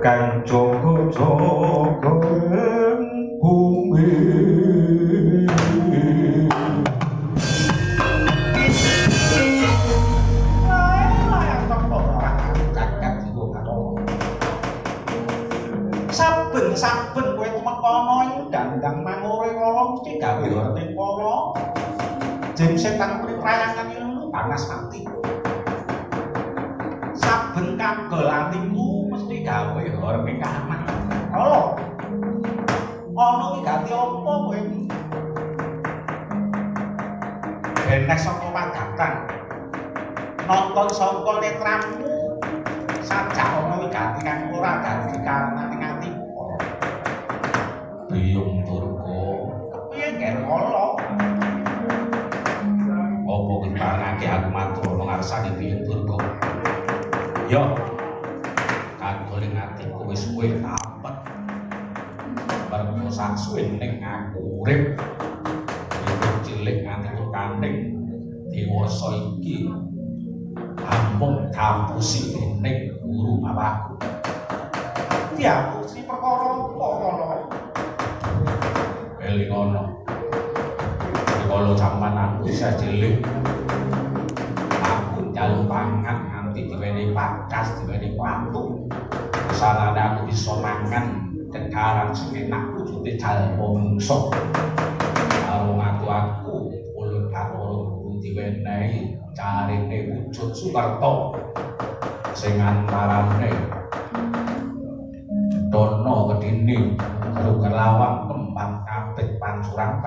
Kang Joko bumi saben kowe temekono iki dandang mangure kala mesti gawe horte kala jem setan priprayangan ilmu panas mati saben kagol atimu mesti gawe horte kahanan kala ana iki gati apa kowe enek saka pagatan nonton saka netramu sajak ana wigati kang ora dadi kahanan ing atimu Biyung Durga kepiye ger kala apa keparengake aku matur ana ngarsane Biyung Durga yo kagoling atiku wis suwe tapet bareng sak suwe ning aku urip cilik nganti kandhing dewasa iki ampun kampusi ning guru bapakku diapusi perkara apa ngono elingono kalau zaman aku bisa cilik aku njaluk pangan nanti diwenehi pakas diwenehi watu salane aku bisa mangan cekaran sing enak wujute jalma mungsuh karo aku ulun karo diwenehi carine wujud Sukerto sing antarane dono kedini karo kelawang kembang kabeh pancuran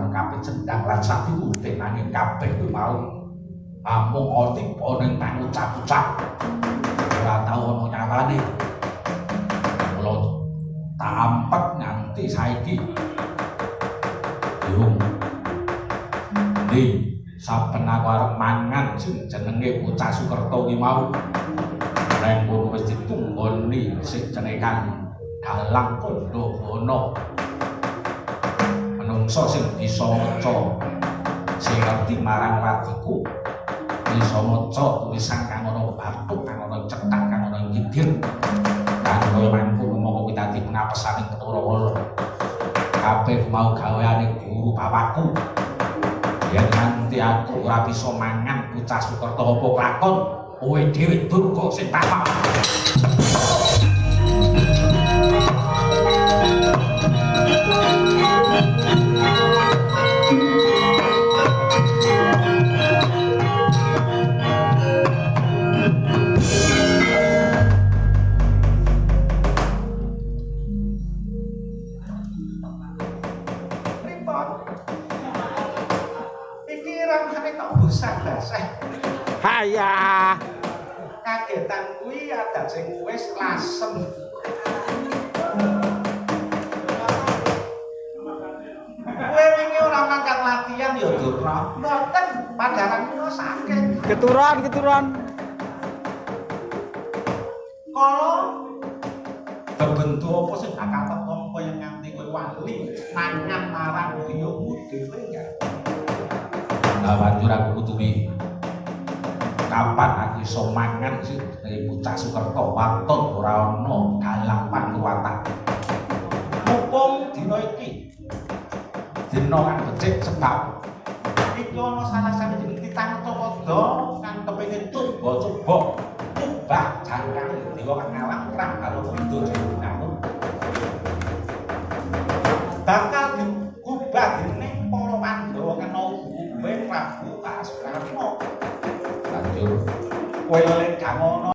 kabeh cendang lan sapiwude nanging kabeh kuwi mau amung otipa ning pangucap-ucap ora tau ana nyawane kula tak ampet nganti saiki yung ndi saben aku arep mangan sing jenenge bocah Sukerto ki mau nek kono wis ditunggoni sing jenenge Dalang Kondobono menungso sing bisa maca sing ngerti marang wadiku bisa maca tulisan kang ana bathuk kang ana cetak kang ana nyindir kang kaya mangko mongko kuwi dadi pengapesaning Ketara kabeh mau gaweane guru bapakku yen nganti aku ora bisa mangan bocah Sukerto apa kelakon kowe dhewe Durga sing tamak Hayah kagetan kuwi ada sing wis lasem kowe wingi ora mangkat latihan ya Durna mboten padaran kula sakit keturunan kala bebentuk apa sing bakal teko kaya nganti kowe wali mangan marang biyungmu dhewe ya lah banjur aku kutubi kapan aku iso mangan sih dari bocah Sukerto waton ora ana dalang panuwatan mumpung dina iki dina kang becik sebab iki ana salah sawijining titang Utapada kang kepengin coba ubah jangkang dewa kang ngalah perang karo Windu Jayawinangun bakal diubah dening para Pandhawa kena hukume Prabu Kasunawarna banjur kowe lek gak ngono